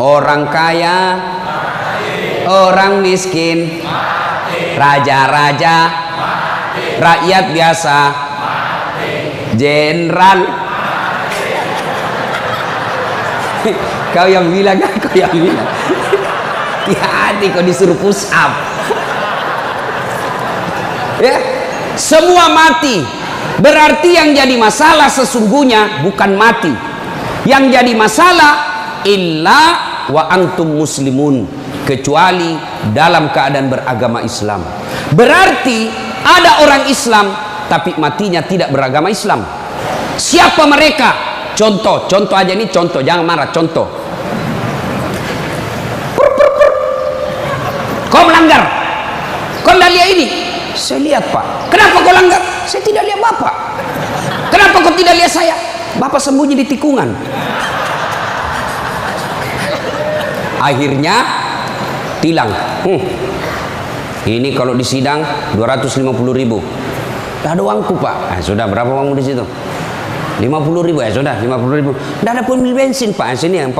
orang kaya, orang miskin, raja-raja, rakyat biasa, jenderal. Kau yang bilang kan, kau yang bilang. Hati-hati kau disuruh push up. Ya, semua mati. Berarti yang jadi masalah sesungguhnya bukan mati. Yang jadi masalah illa wa antum muslimun, kecuali dalam keadaan beragama Islam. Berarti ada orang Islam tapi matinya tidak beragama Islam. Siapa mereka? Contoh aja ini, contoh, jangan marah, contoh. Kau melanggar, kau tidak lihat ini. Saya lihat, Pak. Kenapa kau langgar? Saya tidak lihat Bapak. Kenapa kau tidak lihat saya? Bapak sembunyi di tikungan. Akhirnya tilang. Ini kalau di sidang 250.000. Tidak ada uangku, Pak. Sudah, berapa uangmu di situ? 50.000. Ya sudah, 50.000. Tidak ada pun bensin, Pak. Sini 40.000.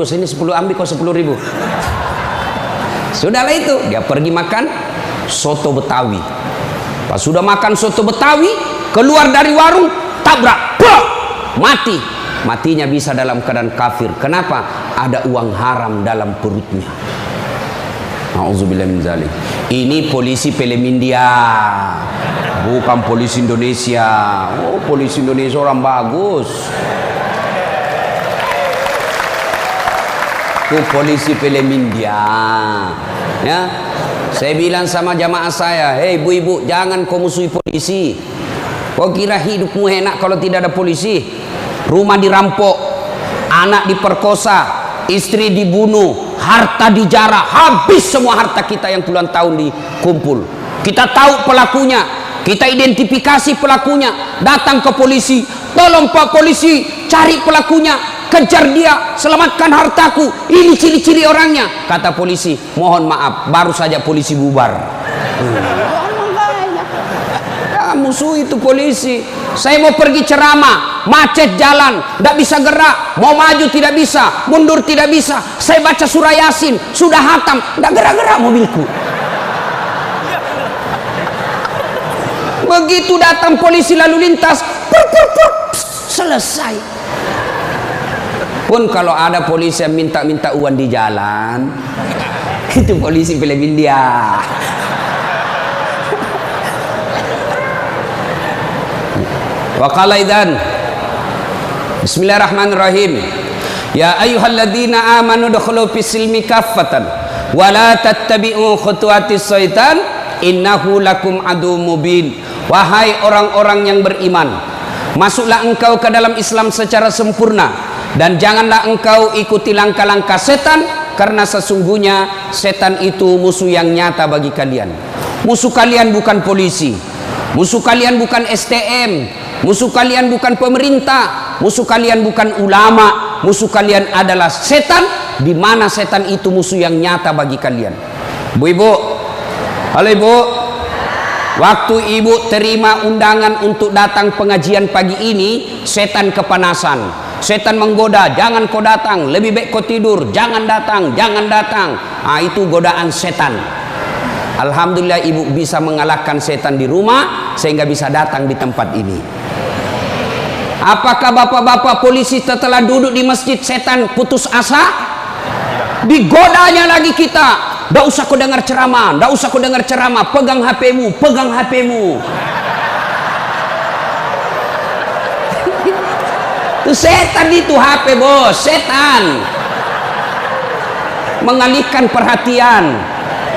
Sini 10, ambil kau 10.000. Sudahlah itu. Dia pergi makan soto Betawi. Pas sudah makan soto Betawi, keluar dari warung, tabrak, plok, mati. Matinya bisa dalam keadaan kafir. Kenapa? Ada uang haram dalam perutnya. Nauzubillah min zalik. Ini polisi film India, bukan polisi Indonesia. Oh, polisi Indonesia orang bagus. Itu polisi film India. Ya, saya bilang sama jamaah saya, hei ibu-ibu, jangan kau musuhi polisi. Kau kira hidupmu enak kalau tidak ada polisi? Rumah dirampok, anak diperkosa, istri dibunuh, harta dijarah, habis semua harta kita yang puluhan tahun dikumpul. Kita tahu pelakunya, kita identifikasi pelakunya, datang ke polisi, tolong Pak polisi, cari pelakunya, kejar dia, selamatkan hartaku, ini ciri-ciri orangnya. Kata polisi, mohon maaf, baru saja polisi bubar. Musuh itu polisi. Saya mau pergi ceramah, macet jalan, tidak bisa gerak, mau maju tidak bisa, mundur tidak bisa. Saya baca surah Yasin, sudah hatam, tidak gerak-gerak mobilku. Begitu datang polisi lalu lintas, selesai. Pun kalau ada polisi yang minta-minta uang di jalan, itu polisi film India. Wa qala idzan Bismillahirrahmanirrahim. Ya ayyuhalladzina amanu dukhulu fis-silmi kaffatan wa la tattabi'u khutuwatis syaitan innahu lakum aduwwum mubin. Wahai orang-orang yang beriman, masuklah engkau ke dalam Islam secara sempurna dan janganlah engkau ikuti langkah-langkah setan, karena sesungguhnya setan itu musuh yang nyata bagi kalian. Musuh kalian bukan polisi, musuh kalian bukan STM, musuh kalian bukan pemerintah, musuh kalian bukan ulama, musuh kalian adalah setan, di mana setan itu musuh yang nyata bagi kalian. Bu-ibu, halo ibu, waktu ibu terima undangan untuk datang pengajian pagi ini, setan kepanasan, setan menggoda, jangan kau datang, lebih baik kau tidur, jangan datang, jangan datang. Itu godaan setan. Alhamdulillah ibu bisa mengalahkan setan di rumah sehingga bisa datang di tempat ini. Apakah bapak-bapak polisi setelah duduk di masjid setan putus asa? Digodanya lagi kita. Tidak usah kau dengar ceramah, tidak usah kau dengar ceramah, pegang HP-mu, pegang HP-mu. Itu setan, itu HP bos, setan. Mengalihkan perhatian.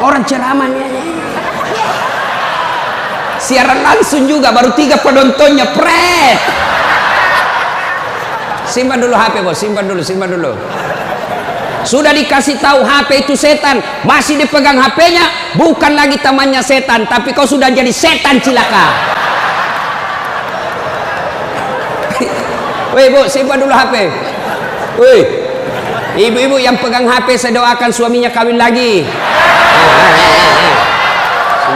Orang ceramahnya siaran langsung juga, baru 3 penontonnya, pret. Simpan dulu HP bos, simpan dulu. Sudah dikasih tahu HP itu setan, masih dipegang HP-nya, bukan lagi temannya setan, tapi kau sudah jadi setan cilaka. Woi bu, simpan dulu HP. Woi, ibu-ibu yang pegang HP, saya doakan suaminya kawin lagi.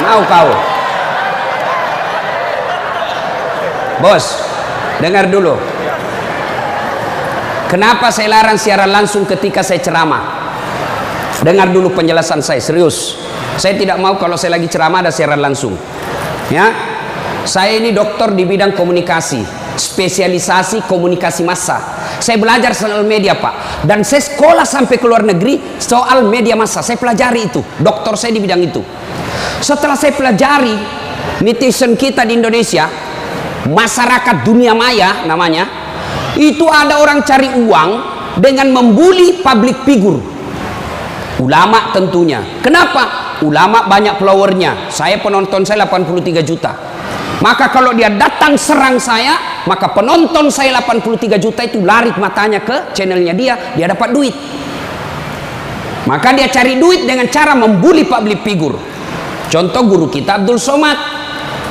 Mau kau? Bos, dengar dulu. Kenapa saya larang siaran langsung ketika saya ceramah? Dengar dulu penjelasan saya, serius. Saya tidak mau kalau saya lagi ceramah ada siaran langsung. Ya, saya ini dokter di bidang komunikasi, spesialisasi komunikasi massa. Saya belajar soal media, Pak, dan saya sekolah sampai ke luar negeri soal media massa. Saya pelajari itu, dokter saya di bidang itu. Setelah saya pelajari, netizen kita di Indonesia, masyarakat dunia maya namanya, itu ada orang cari uang dengan membuli public figure, ulama tentunya. Kenapa? Ulama banyak followernya. Saya penonton saya 83 juta. Maka kalau dia datang serang saya, maka penonton saya 83 juta itu lari matanya ke channelnya dia dapat duit. Maka dia cari duit dengan cara membuli public figure. Contoh guru kita Abdul Somad.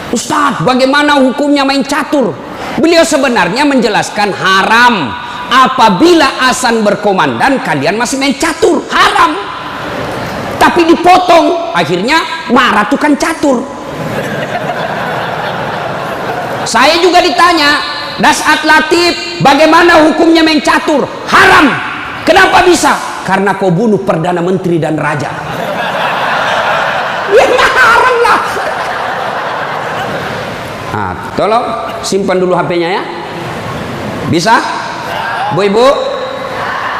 Ustadz, bagaimana hukumnya main catur? Beliau sebenarnya menjelaskan haram apabila azan berkomandan kalian masih main catur, haram. Tapi dipotong, akhirnya marah tukang catur. Saya juga ditanya, Dasat Latif, bagaimana hukumnya main catur? Haram. Kenapa bisa? Karena kau bunuh Perdana Menteri dan Raja. Ya haram lah. Nah, tolong simpan dulu HP-nya ya. Bisa? Bu ibu,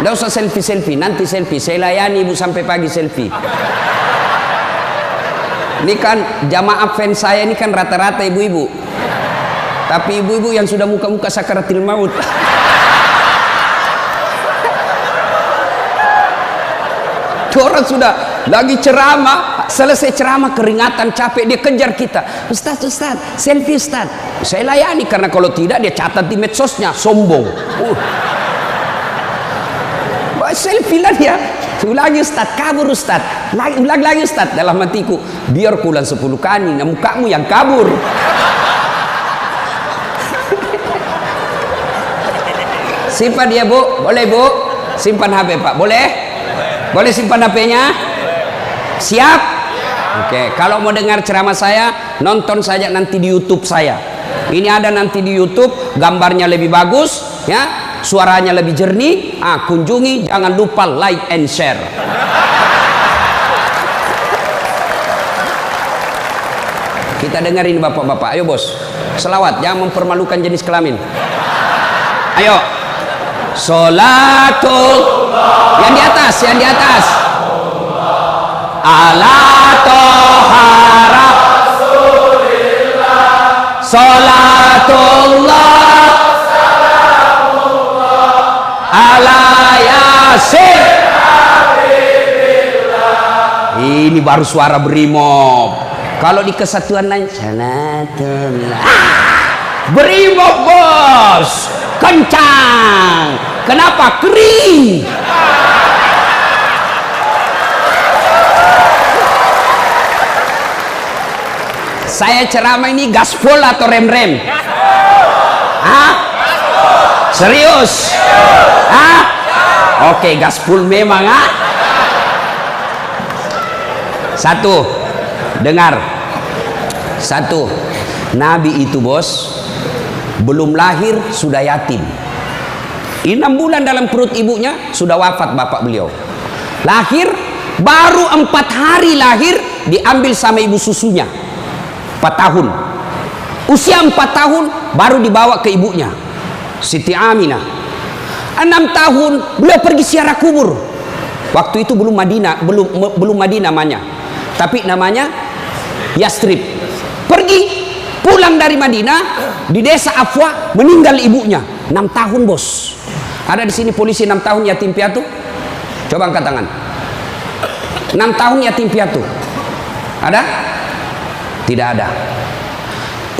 nggak usah selfie, nanti selfie. Saya layani ibu sampai pagi selfie. Ini kan jamaah fans saya ini kan rata-rata ibu-ibu. Tapi ibu-ibu yang sudah muka-muka sakaratil maut. Orang sudah lagi ceramah, selesai ceramah keringatan, capek, dia kejar kita. Ustaz, selfie Ustaz. Saya layani, karena kalau tidak dia catat di medsosnya, sombong. Selfie lah dia. Ulangi Ustaz, kabur Ustaz. Ulang lagi Ustaz. Dalam hatiku, biar kulang 10 kali, nah mukamu yang kabur. Simpan dia Bu, boleh Bu? Simpan HP Pak, boleh? Boleh simpan HP-nya? Siap? Oke, kalau mau dengar ceramah saya, nonton saja nanti di YouTube saya. Ini ada nanti di YouTube, gambarnya lebih bagus, ya, suaranya lebih jernih. Kunjungi, jangan lupa like and share. Kita dengerin bapak-bapak, ayo bos. Selawat, jangan mempermalukan jenis kelamin. Ayo. Sholatul yang di atas ala tohara sholatullah ala yasin. Ini baru suara brimob. Kalau di kesatuan lain sholatullah, brimob bos, kencang. Kenapa? Kering. Saya ceramah ini gaspol atau rem-rem? Hah? Serius? Hah? Oke, gaspol memang. Satu, dengar. Satu, Nabi itu bos belum lahir sudah yatim. 6 bulan dalam perut ibunya sudah wafat bapak beliau. Lahir baru 4 hari lahir diambil sama ibu susunya. 4 tahun. Usia 4 tahun baru dibawa ke ibunya, Siti Aminah. 6 tahun beliau pergi ziarah kubur. Waktu itu belum Madinah, belum Madinah namanya, tapi namanya Yastrib. Pergi pulang dari Madinah, di desa Afwa meninggal ibunya. 6 tahun bos. Ada di sini polisi 6 tahun yatim piatu? Coba angkat tangan. 6 tahun yatim piatu. Ada? Tidak ada.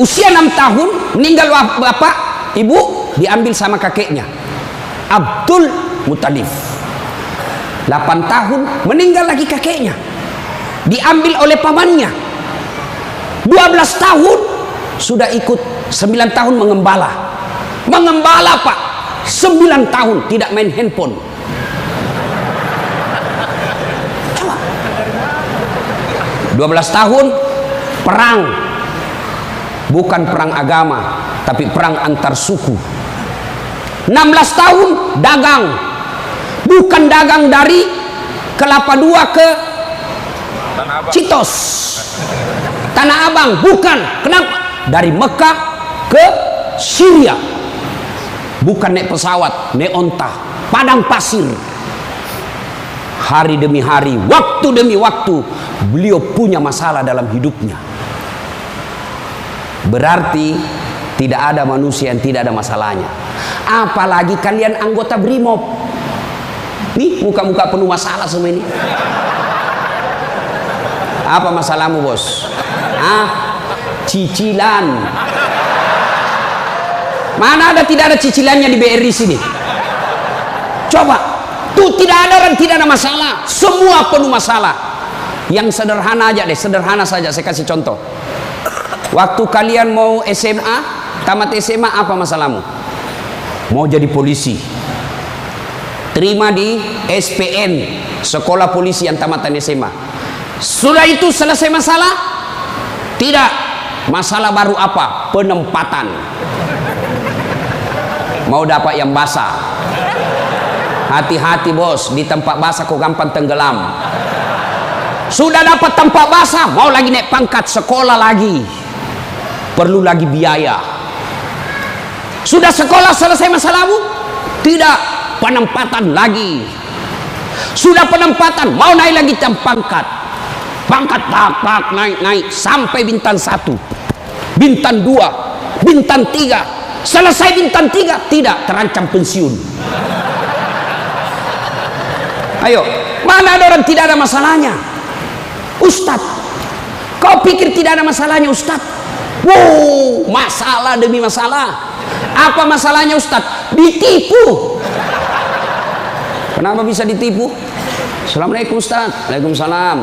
Usia 6 tahun meninggal bapak, ibu diambil sama kakeknya Abdul Muttalib. 8 tahun meninggal lagi kakeknya, diambil oleh pamannya. 12 tahun sudah ikut, 9 tahun mengembala Pak. 9 tahun tidak main handphone. Coba. 12 tahun perang, bukan perang agama, tapi perang antar suku. 16 tahun dagang. Bukan dagang dari Kelapa II ke Citos, Tanah Abang, bukan. Kenapa? Dari Mekah ke Syria. Bukan naik pesawat, naik onta, padang pasir. Hari demi hari, waktu demi waktu, beliau punya masalah dalam hidupnya. Berarti tidak ada manusia yang tidak ada masalahnya. Apalagi kalian anggota BRIMOB. Nih muka-muka penuh masalah semua ini. Apa masalahmu, bos? Cicilan. Mana ada tidak ada cicilannya di BRI sini? Coba, tuh tidak ada orang tidak ada masalah. Semua penuh masalah. Yang sederhana aja deh, sederhana saja. Saya kasih contoh. Waktu kalian mau SMA, tamat SMA, apa masalahmu? Mau jadi polisi. Terima di SPN, Sekolah Polisi yang tamatan SMA. Sudah itu selesai masalah? Tidak. Masalah baru apa? Penempatan. Mau dapat yang basah. Hati-hati bos, di tempat basah kok gampang tenggelam. Sudah dapat tempat basah, mau lagi naik pangkat, sekolah lagi. Perlu lagi biaya. Sudah sekolah selesai masalahmu? Tidak. Penempatan lagi. Sudah penempatan, mau naik lagi jam pangkat. Pangkat tak naik sampai bintang 1, bintang 2, bintang 3. Selesai bintang 3, tidak, terancam pensiun. Ayo, mana ada orang tidak ada masalahnya? Ustadz, kau pikir tidak ada masalahnya Ustadz? Wow, masalah demi masalah. Apa masalahnya Ustadz? Ditipu. Kenapa bisa ditipu? Assalamualaikum Ustadz. Waalaikumsalam.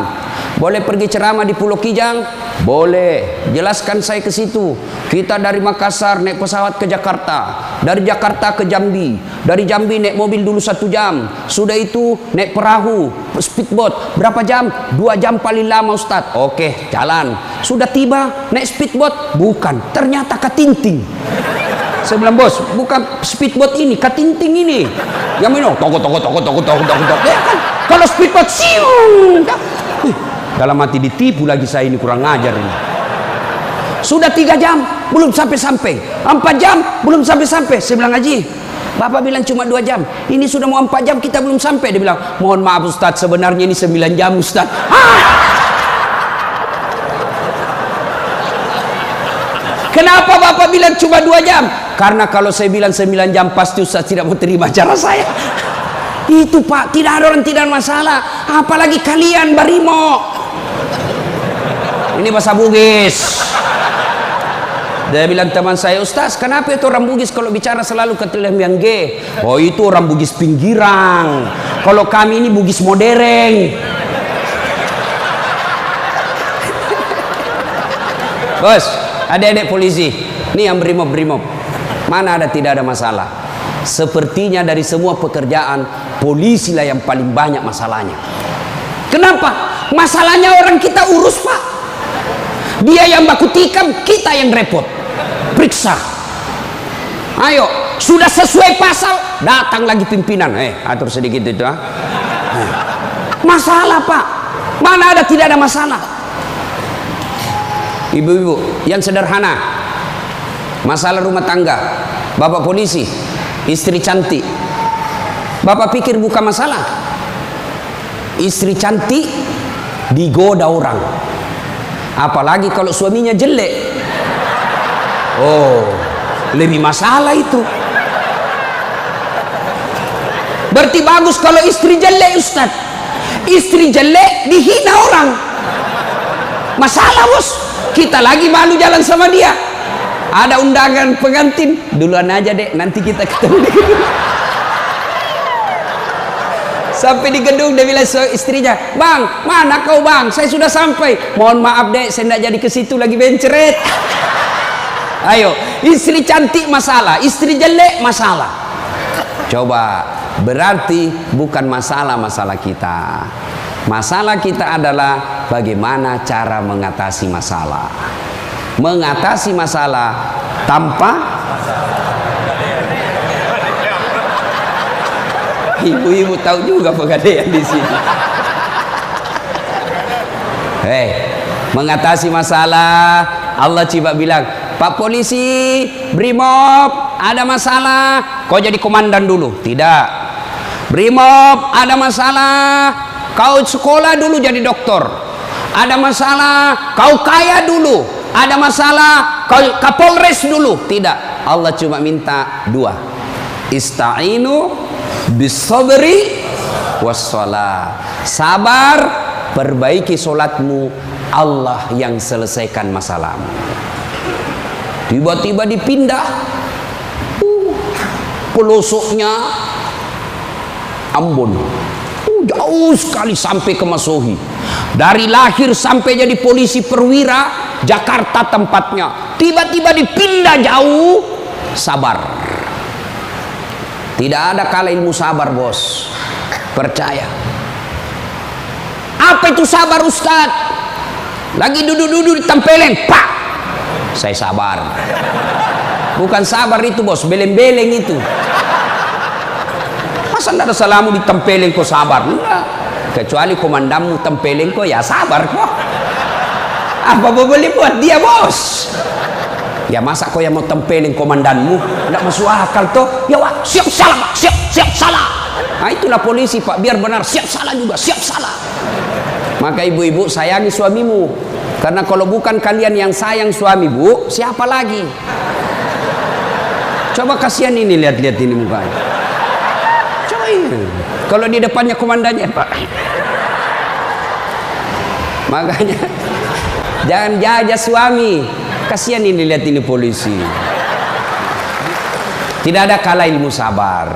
Boleh pergi ceramah di Pulau Kijang? Boleh. Jelaskan saya ke situ. Kita dari Makassar naik pesawat ke Jakarta, dari Jakarta ke Jambi, dari Jambi naik mobil dulu 1 jam. Sudah itu naik perahu, speedboat. Berapa jam? 2 jam paling lama Ustadz. Oke, jalan. Sudah tiba naik speedboat? Bukan. Ternyata katinting. Saya bilang, bos, bukan speedboat ini, katinting ini. Yang minum, toko. Ya kan? Kalau speedboat, siung. Dalam hati ditipu lagi saya ini, kurang ngajar ini. Sudah 3 jam, belum sampai-sampai. 4 jam, belum sampai-sampai. Saya bilang, Haji, Bapak bilang cuma 2 jam. Ini sudah mau 4 jam, kita belum sampai. Dia bilang, mohon maaf Ustadz, sebenarnya ini 9 jam Ustadz. Kenapa Bapak bilang cuma 2 jam? Karena kalau saya bilang 9 jam pasti Ustaz tidak mau terima cara saya. Itu Pak, tidak ada orang tidak masalah. Apalagi kalian Barimo. Ini bahasa Bugis. Dia bilang teman saya, Ustaz, kenapa itu orang Bugis kalau bicara selalu ke yang G? Oh itu orang Bugis pinggiran. Kalau kami ini Bugis modern. Bos, adik-adik polisi, ini yang brimob. Mana ada tidak ada masalah? Sepertinya dari semua pekerjaan, polisi lah yang paling banyak masalahnya. Kenapa? Masalahnya orang kita urus Pak. Dia yang baku tikam, kita yang repot. Periksa. Ayo, sudah sesuai pasal, datang lagi pimpinan. Atur sedikit itu. Masalah Pak. Mana ada tidak ada masalah? Ibu-ibu yang sederhana, masalah rumah tangga, bapak polisi, istri cantik, bapak pikir bukan masalah? Istri cantik digoda orang, apalagi kalau suaminya jelek. Oh, lebih masalah itu. Berarti bagus kalau istri jelek Ustaz. Istri jelek dihina orang, masalah bos. Kita lagi malu jalan sama dia. Ada undangan pengantin, duluan aja dek, nanti kita ketemu di gedung. Sampai di gedung dia bilang istrinya, Bang, mana kau Bang? Saya sudah sampai. Mohon maaf dek, saya tidak jadi ke situ, lagi benceret. Ayo, istri cantik masalah, istri jelek masalah. Coba, berarti bukan masalah kita. Masalah kita adalah bagaimana cara mengatasi masalah. Mengatasi masalah tanpa ibu-ibu tahu juga pegadaian di sini. Mengatasi masalah, Allah coba bilang, Pak Polisi, Brimob, ada masalah, kau jadi komandan dulu. Tidak. Brimob, ada masalah, kau sekolah dulu jadi doktor. Ada masalah, kau kaya dulu. Ada masalah, kau Kapolres dulu. Tidak. Allah cuma minta dua. Ista'inu bis-sabri was-shalah. Sabar, perbaiki solatmu, Allah yang selesaikan masalahmu. Tiba-tiba dipindah pelosoknya Ambon, jauh sekali sampai ke Masohi. Dari lahir sampai jadi polisi perwira, Jakarta tempatnya, tiba-tiba dipindah jauh. Sabar. Tidak ada kalah ilmu sabar, bos. Percaya. Apa itu sabar, Ustaz? Lagi duduk-duduk di tempeleng, pak, saya sabar. Bukan sabar itu, bos, beleng-beleng itu. Masa tidak ada salamu di tempeleng kok sabar? Enggak. Kecuali komandanmu tempeleng kok, ya sabar kok. Apa boleh buat dia, bos? Ya masa kau yang mau tempelin komandanmu? Tidak masuk akal toh. Ya wak, siap salah pak, siap salah. Nah itulah polisi pak, biar benar siap salah juga, siap salah. Maka ibu-ibu sayangi suamimu, karena kalau bukan kalian yang sayang suami bu, siapa lagi? Coba kasihan ini, lihat-lihat ini mukanya. Coba ini, kalau di depannya komandannya pak. Makanya jangan jajah suami. Kasihan ini, lihat ini polisi. Tidak ada kalah ilmu sabar.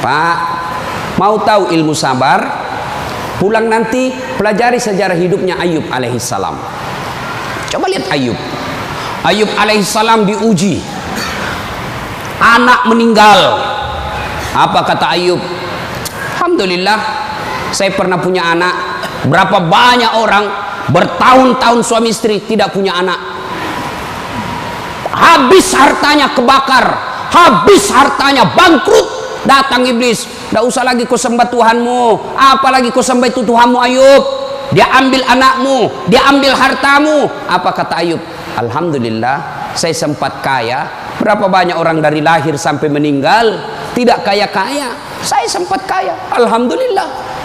Pak, mau tahu ilmu sabar? Pulang nanti pelajari sejarah hidupnya Ayub alaihissalam. Coba lihat Ayub. Ayub alaihissalam diuji. Anak meninggal. Apa kata Ayub? Alhamdulillah, saya pernah punya anak. Berapa banyak orang bertahun-tahun suami istri tidak punya anak. Habis hartanya kebakar, habis hartanya bangkrut. Datang iblis, tidak usah lagi kau sembah Tuhanmu, apalagi kau sembah itu Tuhanmu Ayub. Dia ambil anakmu, dia ambil hartamu. Apa kata Ayub? Alhamdulillah, saya sempat kaya. Berapa banyak orang dari lahir sampai meninggal tidak kaya-kaya, saya sempat kaya. Alhamdulillah.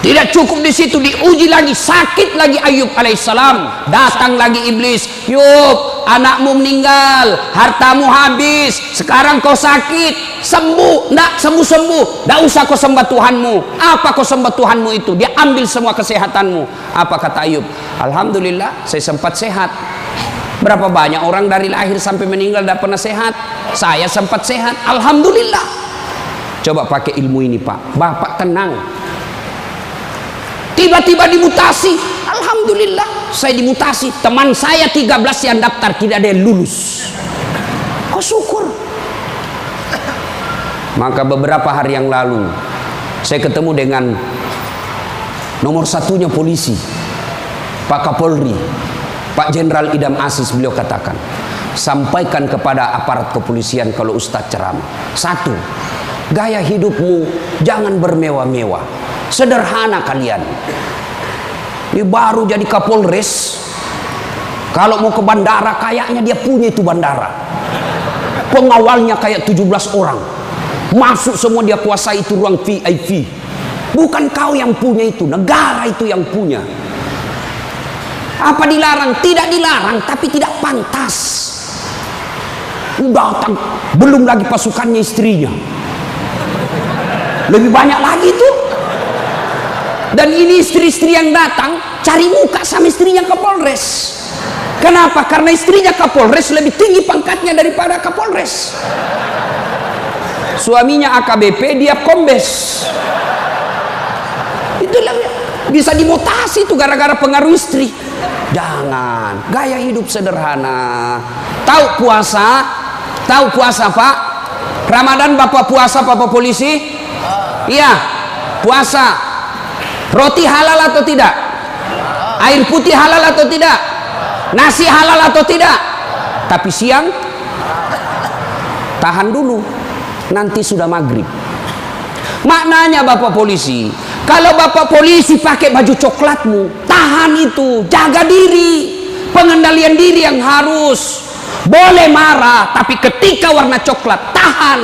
Tidak cukup di situ, diuji lagi, sakit lagi Ayub alaihissalam. Datang lagi iblis, Yub, anakmu meninggal, hartamu habis, sekarang kau sakit, sembuh, ndak sembuh-sembuh, ndak usah kau sembah Tuhanmu. Apa kau sembah Tuhanmu itu? Dia ambil semua kesehatanmu. Apa kata Ayub? Alhamdulillah, saya sempat sehat. Berapa banyak orang dari lahir sampai meninggal tidak pernah sehat? Saya sempat sehat, alhamdulillah. Coba pakai ilmu ini pak, bapak tenang. Tiba-tiba dimutasi, alhamdulillah saya dimutasi. Teman saya 13 yang daftar tidak ada yang lulus. Kok syukur. Maka beberapa hari yang lalu saya ketemu dengan nomor satunya polisi, Pak Kapolri, Pak Jenderal Idam Aziz. Beliau katakan, sampaikan kepada aparat kepolisian kalau Ustadz ceramah. Satu, gaya hidupmu jangan bermewah-mewah. Sederhana kalian. Ini baru jadi Kapolres. Kalau mau ke bandara, kayaknya dia punya itu bandara. Pengawalnya kayak 17 orang. Masuk semua, dia kuasai itu ruang VIP. Bukan kau yang punya itu, negara itu yang punya. Apa dilarang? Tidak dilarang, tapi tidak pantas. Datang, belum lagi pasukannya istrinya. Lebih banyak lagi tuh. Dan ini istri-istri yang datang cari muka sama istrinya Kapolres. Kenapa? Karena istrinya Kapolres lebih tinggi pangkatnya daripada Kapolres. Suaminya AKBP, dia kombes. Itulah bisa dimutasi itu gara-gara pengaruh istri. Jangan, gaya hidup sederhana. Tahu puasa? Tahu puasa pak? Ramadan bapak puasa, bapak polisi? Iya, puasa. Roti halal atau tidak? Air putih halal atau tidak? Nasi halal atau tidak? Tapi siang tahan dulu. nanti sudah maghrib. Maknanya Bapak polisi, kalau Bapak polisi pakai baju coklatmu, tahan itu, jaga diri, pengendalian diri yang harus. Boleh marah, tapi ketika warna coklat, tahan,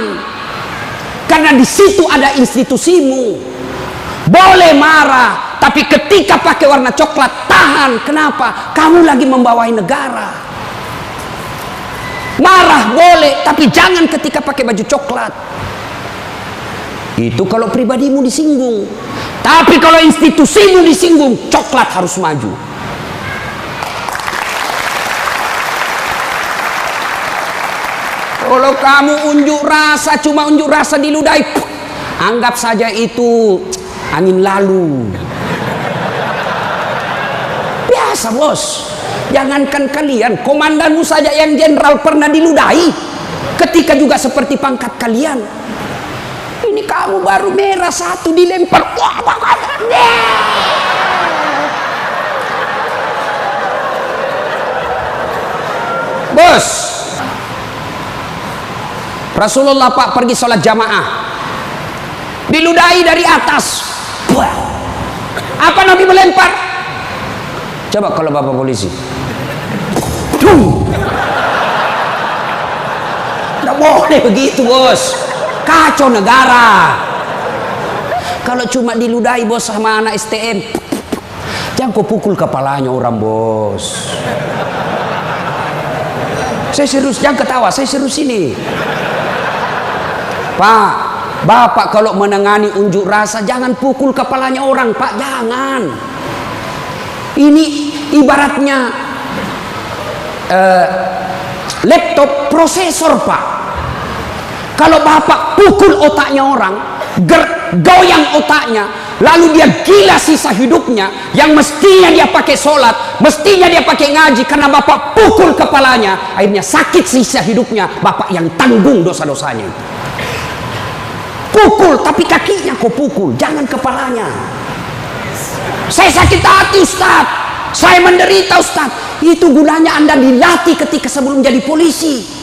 karena di situ ada institusimu. Boleh marah, tapi ketika pakai warna coklat, tahan. Kenapa? Kamu lagi membawai negara. Marah boleh, tapi jangan ketika pakai baju coklat. Itu kalau pribadimu disinggung. Tapi kalau institusimu disinggung, coklat harus maju. Kalau kamu unjuk rasa, cuma unjuk rasa diludahi, anggap saja itu angin lalu. Biasa bos. Jangankan kalian, komandanmu saja yang jenderal pernah diludahi. Ketika juga seperti pangkat kalian. Ini kamu baru merah satu dilempar. Bos, Rasulullah Pak pergi sholat jamaah, diludahi dari atas. Apa Nabi melempar? Coba kalau Bapak polisi. Tidak boleh begitu bos, kacau negara. Kalau cuma diludahi bos sama anak STM, jangan kau pukul kepalanya orang bos. Saya serius, jangan ketawa, saya serius ini. Pak, Bapak kalau menangani unjuk rasa jangan pukul kepalanya orang Pak, jangan. Ini ibaratnya laptop prosesor Pak. Kalau Bapak pukul otaknya orang, goyang otaknya, lalu dia gila sisa hidupnya, yang mestinya dia pakai sholat, mestinya dia pakai ngaji, karena Bapak pukul kepalanya, akhirnya sakit sisa hidupnya, Bapak yang tanggung dosa-dosanya. Pukul, tapi kakinya kau pukul, jangan kepalanya. Saya sakit hati Ustaz, saya menderita Ustaz. Itu gunanya Anda dilatih ketika sebelum jadi polisi.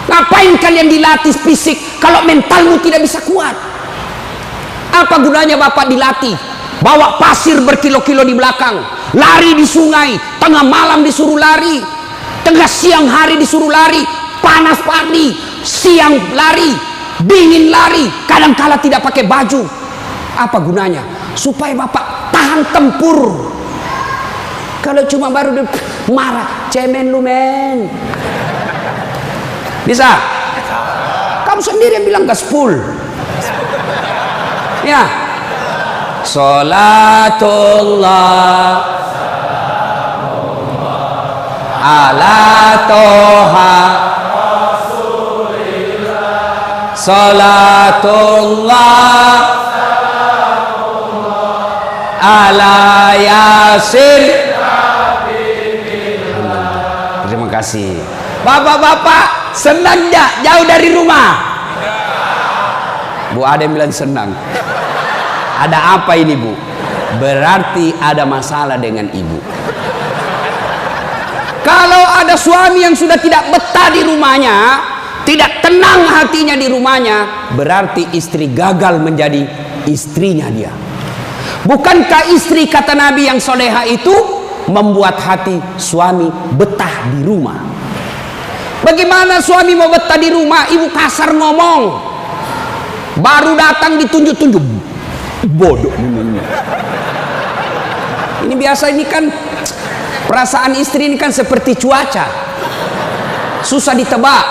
Ngapain kalian dilatih fisik kalau mentalmu tidak bisa kuat? Apa gunanya Bapak dilatih? Bawa pasir berkilo-kilo di belakang, lari di sungai, tengah malam disuruh lari, tengah siang hari disuruh lari, panas pagi, siang lari, dingin lari, kadang-kala tidak pakai baju. Apa gunanya? Supaya Bapak tahan tempur. Kalau cuma baru marah, cemen lu men. Bisa? Kamu sendiri yang bilang gaspol. Ya. Salatullah ala toha salatullah ala yasin. Terima kasih. Bapak-bapak senang gak jauh dari rumah? Bu ada yang bilang senang. Ada apa ini Bu? Berarti ada masalah dengan ibu. Kalau ada suami yang sudah tidak betah di rumahnya, tidak tenang hatinya di rumahnya, berarti istri gagal menjadi istrinya dia. Bukankah istri kata Nabi yang soleha itu membuat hati suami betah di rumah? Bagaimana suami mau betah di rumah, ibu kasar ngomong, baru datang ditunjuk-tunjuk, bodoh ini. Ini biasa, ini kan perasaan istri ini kan seperti cuaca, susah ditebak.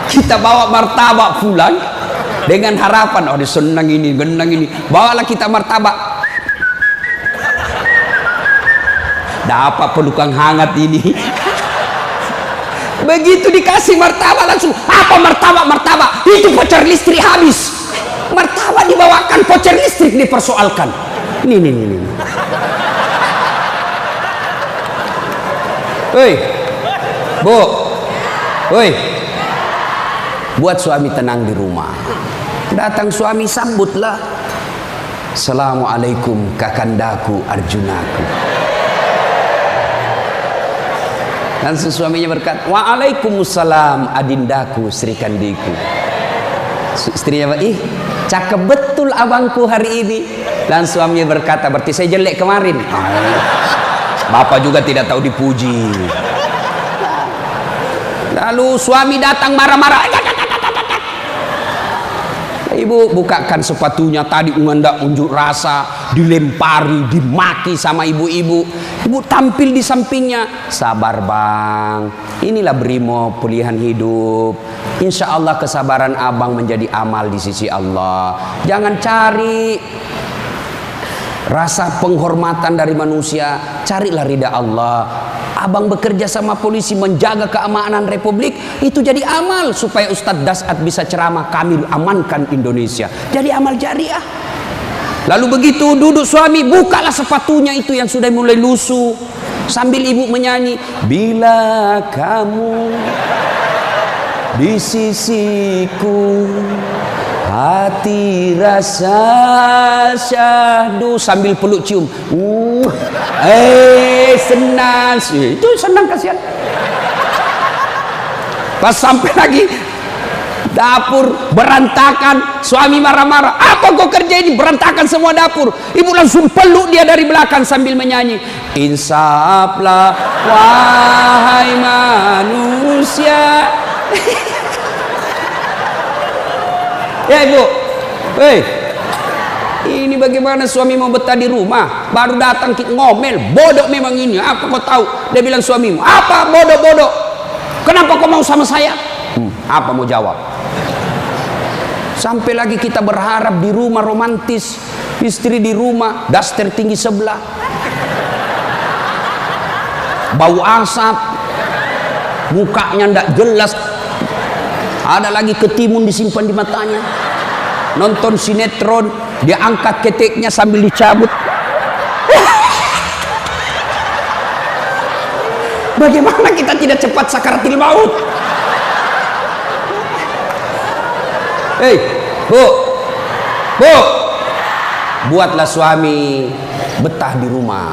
Kita bawa martabak pulang dengan harapan, oh dia senang ini, genang ini, bawalah kita martabak, dapat pelukan hangat ini. Begitu dikasih martabak langsung, apa martabak? Itu voucher listrik habis. Martabak dibawakan, voucher listrik dipersoalkan. Nih. Hei, Bu, hei, buat suami tenang di rumah. Datang suami sambutlah. Assalamualaikum kakandaku Arjunaku. Langsung suaminya berkata, waalaikumsalam adindaku Sri Kandiku. Istrinya, ih cakep betul abangku hari ini. Langsung suaminya berkata, berarti saya jelek kemarin. Bapak juga tidak tahu dipuji. Lalu suami datang marah-marah. Ibu bukakan sepatunya, tadi hendak unjuk rasa, dilempari, dimaki sama ibu-ibu. Ibu tampil di sampingnya, sabar bang, inilah brimob pilihan hidup. Insya Allah kesabaran abang menjadi amal di sisi Allah. Jangan cari rasa penghormatan dari manusia, carilah ridha Allah. Abang bekerja sama polisi menjaga keamanan Republik, itu jadi amal supaya Ustadz Dasat bisa ceramah, kami amankan Indonesia, jadi amal jariah. Lalu begitu duduk suami, bukalah sepatunya itu yang sudah mulai lusuh, sambil ibu menyanyi, bila kamu di sisiku hati rasa syahdu, sambil peluk cium. Senang. Itu senang, kasihan. Pas sampai lagi dapur berantakan, suami marah-marah, apa kau kerja ini, berantakan semua dapur. Ibu langsung peluk dia dari belakang sambil menyanyi, insaflah wahai manusia. Ya ibu, ini bagaimana suami mau betah di rumah, baru datang ngomel, bodoh memang ini, apa kau tahu? Dia bilang suamimu, apa bodoh-bodoh, kenapa kau mau sama saya? Apa mau jawab? Sampai lagi kita berharap di rumah romantis, istri di rumah daster tinggi sebelah, bau asap, mukanya ndak jelas, ada lagi ketimun disimpan di matanya. Nonton sinetron, dia angkat keteknya sambil dicabut. Bagaimana kita tidak cepat sakaratil maut? Bu, buatlah suami betah di rumah,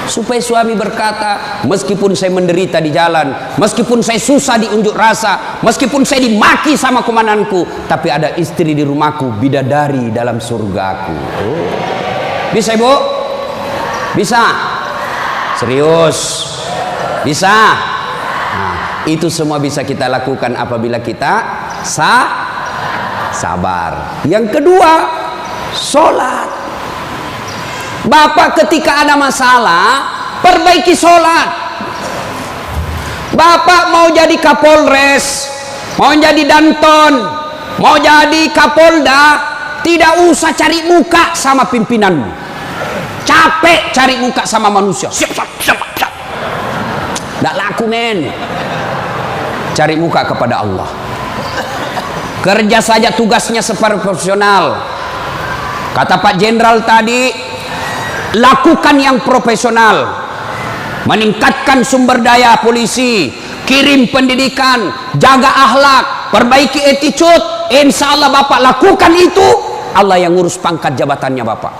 supaya suami berkata, meskipun saya menderita di jalan, meskipun saya susah di unjuk rasa, meskipun saya dimaki sama komandanku, tapi ada istri di rumahku, bidadari dalam surgaku. Bisa ibu? Bisa? Serius? Bisa? Nah, itu semua bisa kita lakukan apabila kita sabar. Yang kedua, sholat. Bapak ketika ada masalah, perbaiki sholat. Bapak mau jadi Kapolres, mau jadi Danton, mau jadi Kapolda, tidak usah cari muka sama pimpinanmu. Capek cari muka sama manusia. Siap. Tidak laku men. Cari muka kepada Allah. Kerja saja tugasnya seperti profesional. Kata Pak Jenderal tadi, lakukan yang profesional, meningkatkan sumber daya polisi, kirim pendidikan, jaga akhlak, perbaiki attitude. Insya Allah Bapak lakukan itu, Allah yang ngurus pangkat jabatannya Bapak.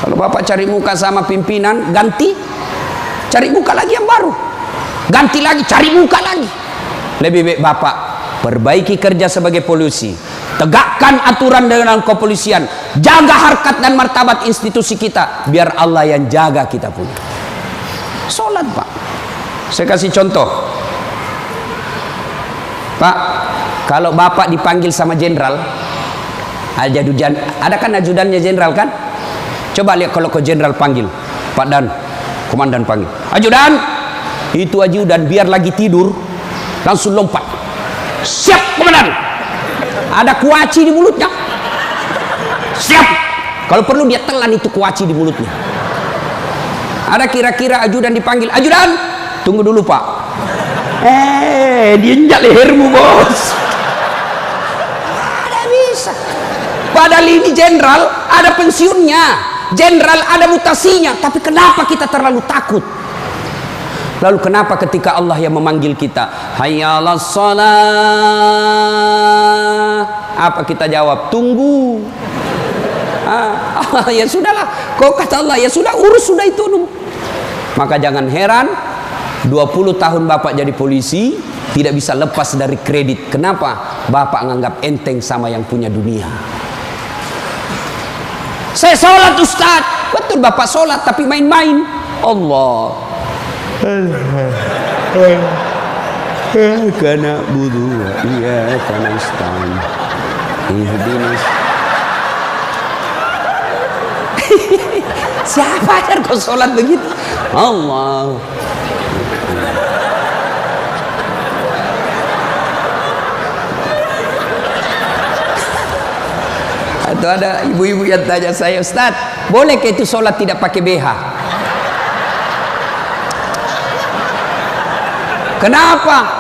Kalau Bapak cari muka sama pimpinan, ganti, cari muka lagi yang baru, ganti lagi, cari muka lagi. Lebih baik Bapak perbaiki kerja sebagai polisi, tegakkan aturan dengan kepolisian, jaga harkat dan martabat institusi kita, biar Allah yang jaga kita punya. Sholat Pak. Saya kasih contoh Pak, kalau Bapak dipanggil sama jenderal, ada kan ajudannya jenderal kan? Coba lihat kalau ke jenderal panggil, Pak Dan, komandan panggil, ajudan, itu ajudan biar lagi tidur langsung lompat, siap komandan. Ada kuaci di mulutnya, siap. Kalau perlu dia telan itu kuaci di mulutnya. Ada kira-kira ajudan dipanggil, ajudan, tunggu dulu Pak. Dia injak lehermu bos. Ada bisa. Padahal ini jenderal ada pensiunnya, jenderal ada mutasinya, tapi kenapa kita terlalu takut? Lalu kenapa ketika Allah yang memanggil kita, hayya 'alas shalah, apa kita jawab? Tunggu. Ya sudahlah, kau kata Allah, ya sudah, urus sudah itu. Maka jangan heran 20 tahun Bapak jadi polisi, tidak bisa lepas dari kredit. Kenapa? Bapak nganggap enteng sama yang punya dunia. Saya sholat Ustaz. Betul Bapak sholat, tapi main-main. Allah. Karena budu, iya karena istan. Siapa ajar kau sholat begitu? Allah. Atau ada ibu-ibu yang tanya saya, Ustaz, boleh ke itu sholat tidak pakai BH? Kenapa?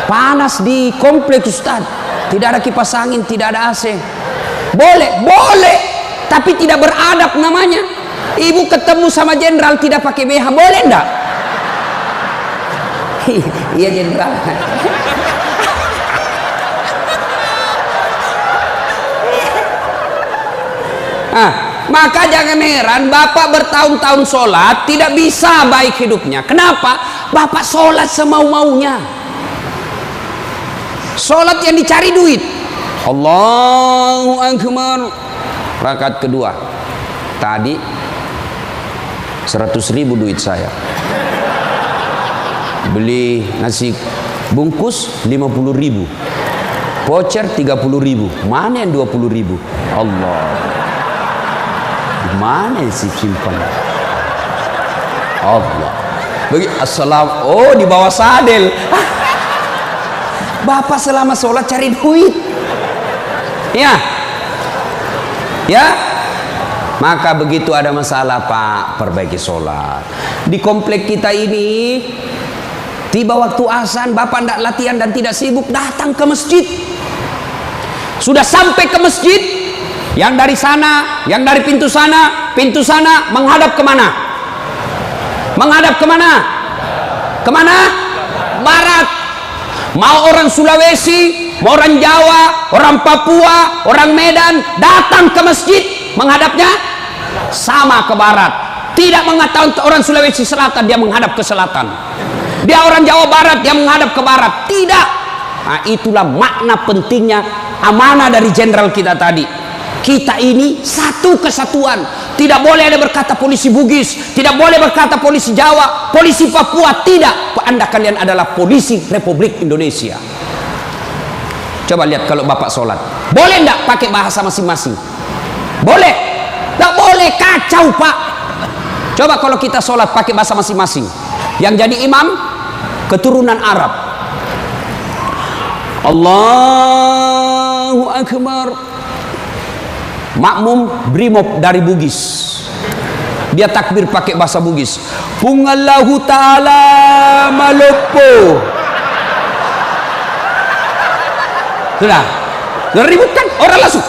Panas di kompleks Ustaz, tidak ada kipas angin, tidak ada AC. Boleh, boleh, tapi tidak beradab namanya. Ibu ketemu sama jenderal tidak pakai BH, boleh enggak? Iya jenderal. Maka jangan heran Bapak bertahun-tahun sholat tidak bisa baik hidupnya. Kenapa? Bapak sholat semau-maunya. Sholat yang dicari duit. Allahu Akbar. Rakaat kedua. Tadi 100.000 duit saya. Beli nasi bungkus 50.000. Voucher 30.000. Mana yang 20.000? Allah. Mana sih simpan? Allah. Bagi assalam. Oh, di bawah sadel. Bapak selama sholat cari duit. Ya. Ya. Maka begitu ada masalah Pak, perbaiki sholat. Di komplek kita ini, tiba waktu azan, Bapak tidak latihan dan tidak sibuk, datang ke masjid. Sudah sampai ke masjid, yang dari sana, yang dari pintu sana menghadap kemana? Menghadap kemana? Kemana? Barat. Mau orang Sulawesi, mau orang Jawa, orang Papua, orang Medan, datang ke masjid, menghadapnya sama ke barat. Tidak mengatakan orang Sulawesi Selatan dia menghadap ke selatan, dia orang Jawa Barat dia menghadap ke barat. Tidak. Nah, itulah makna pentingnya amanah dari jenderal kita tadi. Kita ini satu kesatuan. Tidak boleh ada berkata polisi Bugis, tidak boleh berkata polisi Jawa, polisi Papua. Tidak. Anda kalian adalah polisi Republik Indonesia. Coba lihat kalau Bapak sholat, boleh enggak pakai bahasa masing-masing? Boleh? Enggak boleh, kacau Pak. Coba kalau kita sholat pakai bahasa masing-masing. Yang jadi imam keturunan Arab. Allahu Akbar. Makmum brimob dari Bugis, dia takbir pakai bahasa Bugis. Pungallahu ta'ala malopo. Sudah ribut kan orang langsung.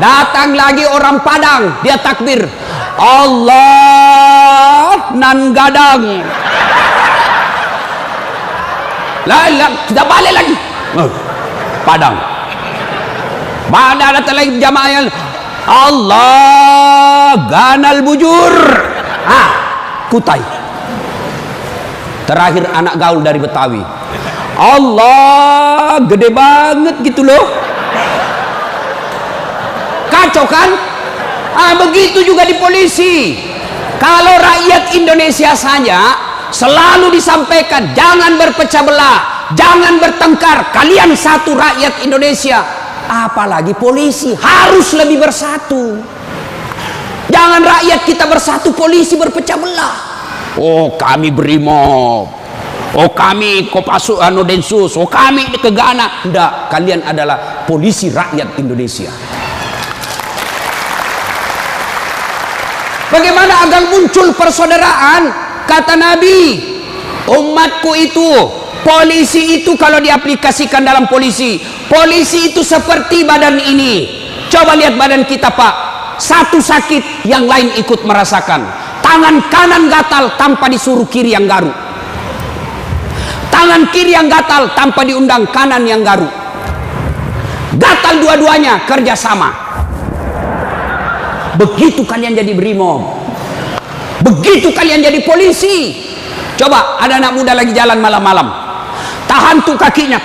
Datang lagi orang Padang, dia takbir Allah nan gadang. Lah kita balik lagi Padang. Mana datang lagi jamaah yang Allah ganal bujur. Kutai. Terakhir anak gaul dari Betawi. Allah gede banget gitu loh. Kacau kan? Begitu juga di polisi. Kalau rakyat Indonesia saja selalu disampaikan jangan berpecah belah, jangan bertengkar, kalian satu rakyat Indonesia. Apalagi polisi harus lebih bersatu. Jangan rakyat kita bersatu, polisi berpecah belah. Oh kami brimob, oh kami Kopassus Densus, oh kami Kegana. Enggak, kalian adalah polisi rakyat Indonesia. Bagaimana agar muncul persaudaraan? Kata Nabi, umatku itu, polisi itu kalau diaplikasikan dalam polisi itu seperti badan ini. Coba lihat badan kita Pak, satu sakit yang lain ikut merasakan. Tangan kanan gatal tanpa disuruh kiri yang garuk, tangan kiri yang gatal tanpa diundang kanan yang garuk. Gatal dua-duanya kerjasama. Begitu kalian jadi brimob, Begitu kalian jadi polisi, coba ada anak muda lagi jalan malam-malam, tahan tuh kakinya,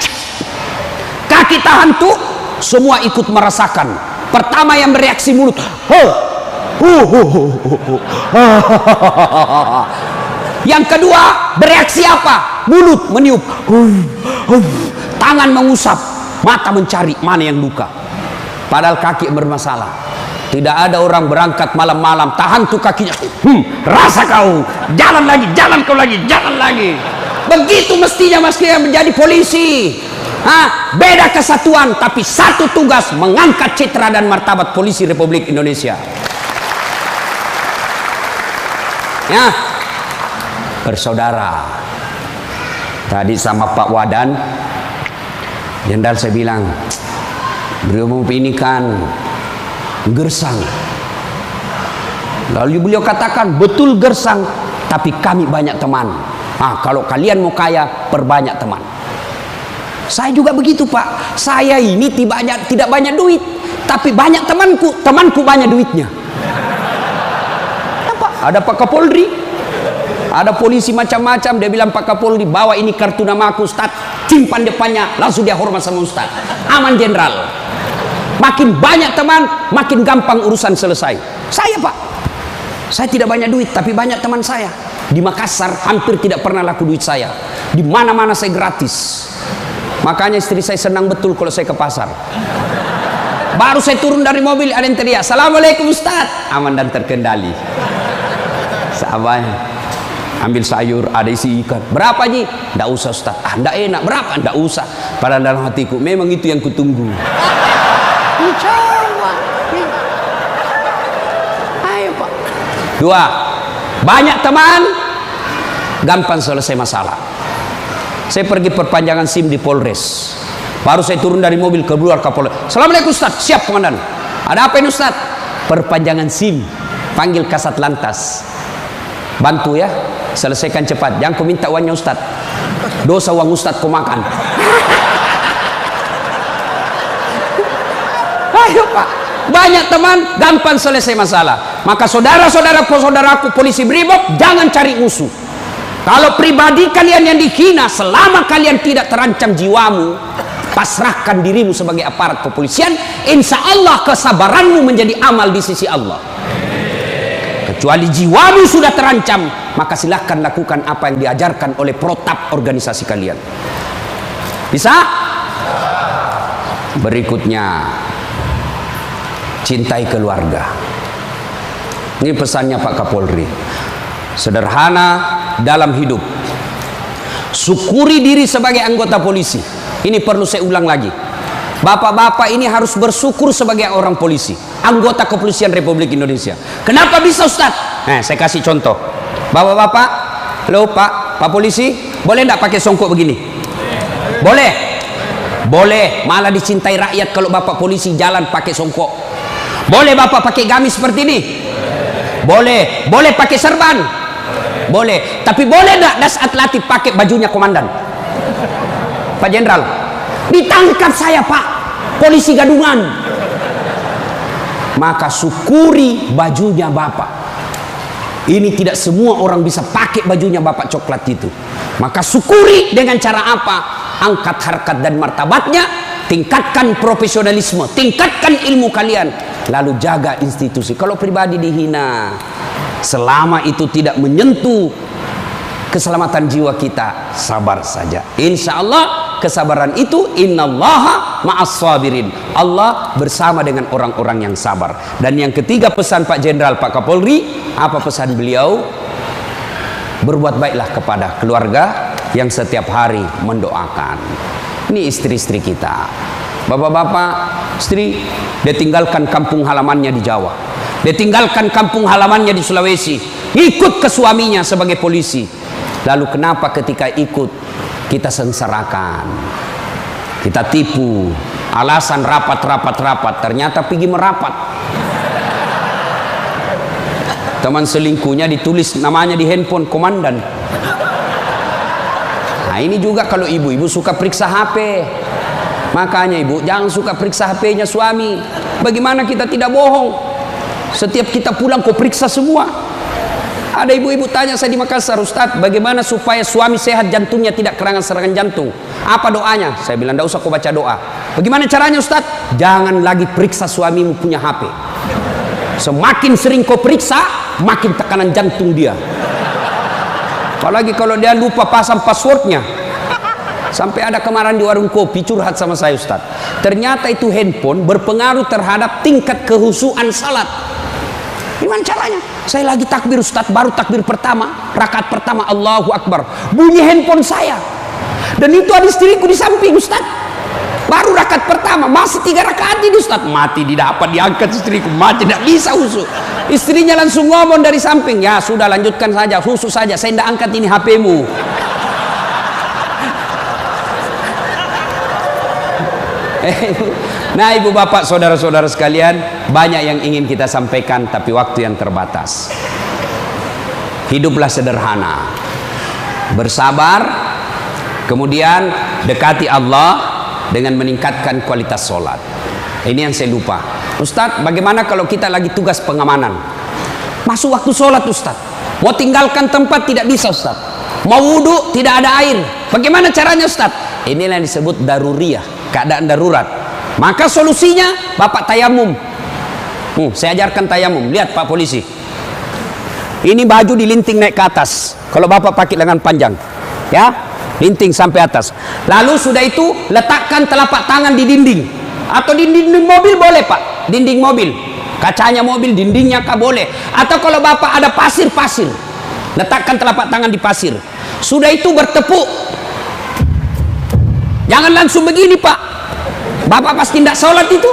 kaki tahan tuh, semua ikut merasakan. Pertama yang bereaksi mulut, yang kedua bereaksi apa? Mulut meniup, tangan mengusap, mata mencari mana yang luka. Padahal kaki bermasalah. Tidak ada orang berangkat malam-malam tahan tuh kakinya, rasa kau, jalan lagi, jalan kau lagi, jalan lagi. Begitu mestinya menjadi polisi. Beda kesatuan tapi satu tugas, mengangkat citra dan martabat polisi Republik Indonesia. Ya, bersaudara. Tadi sama Pak Wadan, Jenderal saya bilang, beliau ini kan gersang. Lalu beliau katakan, betul gersang, tapi kami banyak teman. Kalau kalian mau kaya, perbanyak teman. Saya juga begitu, Pak. Saya ini tidak banyak duit, tapi banyak temanku. Temanku banyak duitnya. Ada Pak Kapolri, ada polisi macam-macam. Dia bilang, Pak Kapolri, bawa ini kartu nama aku, Ustaz. Simpan depannya, langsung dia hormat sama Ustaz. Aman, Jenderal. Makin banyak teman, makin gampang urusan selesai. Saya, Pak, saya tidak banyak duit, tapi banyak teman saya. Di Makassar hampir tidak pernah laku duit saya. Di mana-mana saya gratis. Makanya istri saya senang betul kalau saya ke pasar. Baru saya turun dari mobil, ada yang teriak, Assalamualaikum Ustaz. Aman dan terkendali. Sahabatnya ambil sayur, ada isi ikan. Berapa Ji? Nggak usah Ustaz. Nggak enak. Berapa? Nggak usah. Padahal dalam hatiku, memang itu yang kutunggu. Ayo Pak. Dua, banyak teman, gampang selesai masalah. Saya pergi perpanjangan SIM di Polres. Baru saya turun dari mobil, keluar Kapolres. Assalamualaikum Ustaz. Siap komandan. Ada apa ini Ustaz? Perpanjangan SIM. Panggil Kasat Lantas. Bantu ya, selesaikan cepat. Jangan kau minta uangnya Ustaz. Dosa uang Ustaz kau makan. Ayo Pak, banyak teman, gampang selesai masalah. Maka saudara-saudaraku polisi Brimob, jangan cari musuh. Kalau pribadi kalian yang dihina, selama kalian tidak terancam jiwamu, pasrahkan dirimu sebagai aparat kepolisian. Insya Allah kesabaranmu menjadi amal di sisi Allah. Kecuali jiwamu sudah terancam, maka silahkan lakukan apa yang diajarkan oleh protap organisasi kalian. Bisa? Berikutnya, cintai keluarga. Ini pesannya Pak Kapolri. Sederhana dalam hidup. Syukuri diri sebagai anggota polisi. Ini perlu saya ulang lagi. Bapak-bapak ini harus bersyukur sebagai orang polisi, anggota kepolisian Republik Indonesia. Kenapa bisa Ustaz? Saya kasih contoh. Bapak-bapak, halo Pak polisi, boleh enggak pakai songkok begini? Boleh. Boleh, malah dicintai rakyat kalau Bapak polisi jalan pakai songkok. Boleh Bapak pakai gamis seperti ini? Boleh. Boleh pakai serban? Boleh. Tapi boleh enggak das atletik pakai bajunya komandan? Pak Jenderal, ditangkap saya Pak, polisi gadungan. Maka syukuri bajunya Bapak. Ini tidak semua orang bisa pakai bajunya Bapak coklat itu. Maka syukuri dengan cara apa? Angkat harkat dan martabatnya, tingkatkan profesionalisme, tingkatkan ilmu kalian, lalu jaga institusi. Kalau pribadi dihina, selama itu tidak menyentuh keselamatan jiwa kita, sabar saja. Insya Allah kesabaran itu, innallaha ma'as sabirin. Allah bersama dengan orang-orang yang sabar. Dan yang ketiga pesan Pak Jenderal, Pak Kapolri, apa pesan beliau? Berbuat baiklah kepada keluarga yang setiap hari mendoakan. Ini istri-istri kita. Bapak-bapak, istri, dia tinggalkan kampung halamannya di Jawa. Dia tinggalkan kampung halamannya di Sulawesi. Ikut ke suaminya sebagai polisi. Lalu kenapa ketika ikut kita sengsarakan, kita tipu, alasan rapat, ternyata pergi merapat. Teman selingkuhnya ditulis namanya di handphone komandan. Nah ini juga kalau ibu-ibu suka periksa HP. Makanya ibu jangan suka periksa HP-nya suami. Bagaimana kita tidak bohong? Setiap kita pulang kau periksa semua. Ada ibu-ibu tanya saya di Makassar, Ustadz, bagaimana supaya suami sehat jantungnya tidak serangan jantung? Apa doanya? Saya bilang, tidak usah kau baca doa. Bagaimana caranya Ustadz? Jangan lagi periksa suamimu punya HP. Semakin sering kau periksa, makin tekanan jantung dia. Apalagi kalau dia lupa pasang passwordnya. Sampai ada kemarin di warung kopi curhat sama saya, Ustadz. Ternyata itu handphone berpengaruh terhadap tingkat kehusuan salat. Gimana caranya? Saya lagi takbir, Ustadz, baru takbir pertama, rakaat pertama, Allahu Akbar, bunyi handphone saya. Dan itu ada istriku di samping, Ustadz. Baru rakaat pertama, masih 3 rakaat ini, Ustadz. Mati didapat, diangkat istriku, mati, tidak bisa husu. Istrinya langsung ngomong dari samping, ya sudah lanjutkan saja, husu saja, saya tidak angkat ini HP-mu. Nah, ibu bapak, saudara-saudara sekalian, banyak yang ingin kita sampaikan, tapi waktu yang terbatas. Hiduplah sederhana, bersabar, kemudian dekati Allah dengan meningkatkan kualitas sholat. Ini yang saya lupa, Ustadz, bagaimana kalau kita lagi tugas pengamanan, masuk waktu sholat, Ustadz, mau tinggalkan tempat tidak bisa, Ustadz, mau wudhu tidak ada air, bagaimana caranya, Ustadz? Inilah yang disebut daruriyah, keadaan darurat. Maka solusinya bapak tayamum. Saya ajarkan tayamum. Lihat Pak Polisi, ini baju dilinting naik ke atas. Kalau bapak pakai lengan panjang, ya, linting sampai atas. Lalu sudah itu letakkan telapak tangan di dinding, atau di dinding mobil boleh Pak, dinding mobil, kacanya mobil, dindingnya kah boleh. Atau kalau bapak ada pasir, letakkan telapak tangan di pasir. Sudah itu bertepuk. Jangan langsung begini Pak. Bapak pasti tidak sholat itu,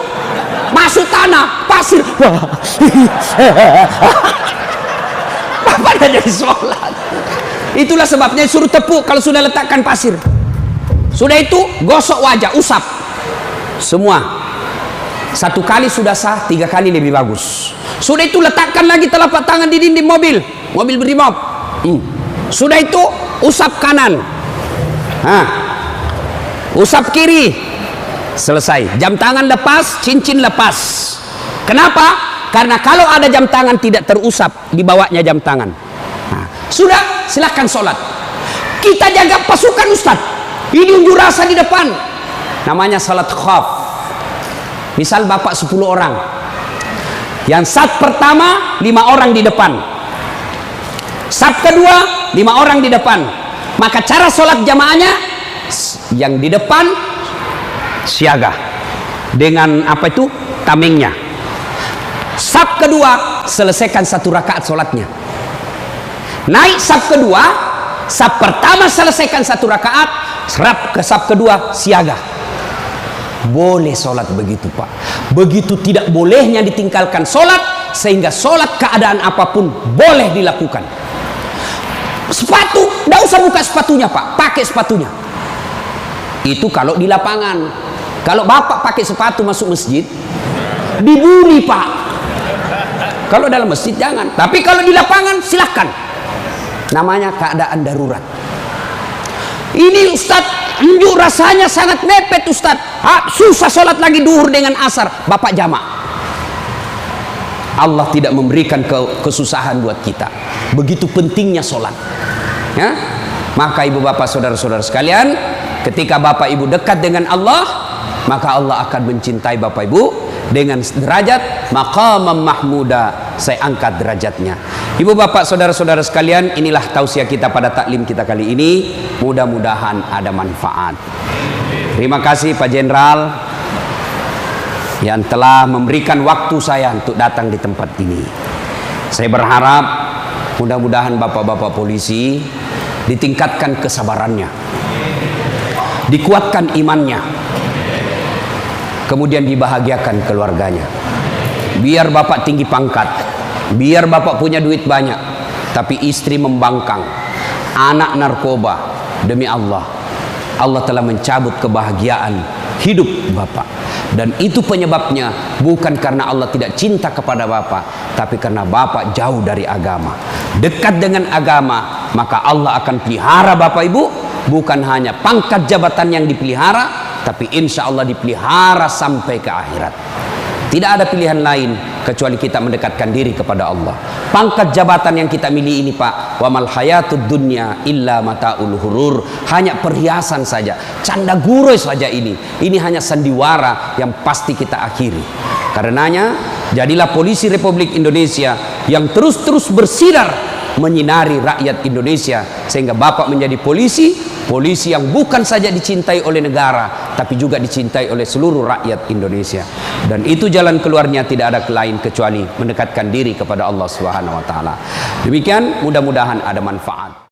masuk tanah, pasir. Bapak tidak jadi sholat. Itulah sebabnya suruh tepuk kalau sudah letakkan pasir. Sudah itu gosok wajah, usap. Semua. 1 kali sudah sah, 3 kali lebih bagus. Sudah itu letakkan lagi telapak tangan di dinding mobil berimob. Sudah itu usap kanan. Usap kiri. Selesai. Jam tangan lepas, cincin lepas. Kenapa? Karena kalau ada jam tangan tidak terusap di bawahnya jam tangan. Sudah, silakan sholat. Kita jaga pasukan, Ustaz. Ini unjuk rasa di depan. Namanya salat khaf. Misal bapak 10 orang. Yang saf pertama 5 orang di depan. Saf kedua 5 orang di depan. Maka cara sholat jamaahnya, yang di depan siaga dengan apa itu, tamengnya. Saf kedua selesaikan 1 rakaat sholatnya. Naik saf kedua, saf pertama selesaikan 1 rakaat, serap ke saf kedua siaga. Boleh sholat begitu Pak. Begitu tidak bolehnya ditinggalkan sholat, sehingga sholat keadaan apapun boleh dilakukan. Sepatu, tidak usah buka sepatunya Pak, pakai sepatunya. Itu kalau di lapangan. Kalau bapak pakai sepatu masuk masjid, dibully Pak. Kalau dalam masjid jangan, tapi kalau di lapangan silahkan. Namanya keadaan darurat. Ini Ustadz, unjuk rasanya sangat mepet Ustadz. Susah sholat lagi duhur dengan asar. Bapak jamak. Allah tidak memberikan kesusahan buat kita. Begitu pentingnya sholat, ya? Maka ibu bapak, saudara-saudara sekalian, ketika bapak ibu dekat dengan Allah, maka Allah akan mencintai bapak ibu dengan derajat maqamam mahmuda. Saya angkat derajatnya. Ibu bapak, saudara-saudara sekalian, inilah tausiah kita pada taklim kita kali ini. Mudah-mudahan ada manfaat. Terima kasih Pak Jenderal yang telah memberikan waktu saya untuk datang di tempat ini. Saya berharap mudah-mudahan bapak-bapak polisi ditingkatkan kesabarannya, dikuatkan imannya, kemudian dibahagiakan keluarganya. Biar bapak tinggi pangkat, biar bapak punya duit banyak, tapi istri membangkang, anak narkoba, demi Allah, Allah telah mencabut kebahagiaan hidup bapak. Dan itu penyebabnya bukan karena Allah tidak cinta kepada bapak, tapi karena bapak jauh dari agama. Dekat dengan agama, maka Allah akan pelihara bapak ibu. Bukan hanya pangkat jabatan yang dipelihara, tapi insya Allah dipelihara sampai ke akhirat. Tidak ada pilihan lain kecuali kita mendekatkan diri kepada Allah. Pangkat jabatan yang kita miliki ini, Pak, wa mal hayatud dunya illa mataul hurur, hanya perhiasan saja, canda gurau saja ini. Ini hanya sandiwara yang pasti kita akhiri. Karenanya, jadilah polisi Republik Indonesia yang terus-terus bersinar menyinari rakyat Indonesia, sehingga Bapak menjadi polisi yang bukan saja dicintai oleh negara, tapi juga dicintai oleh seluruh rakyat Indonesia. Dan itu jalan keluarnya tidak ada lain kecuali mendekatkan diri kepada Allah Subhanahu wa taala. Demikian, mudah-mudahan ada manfaat.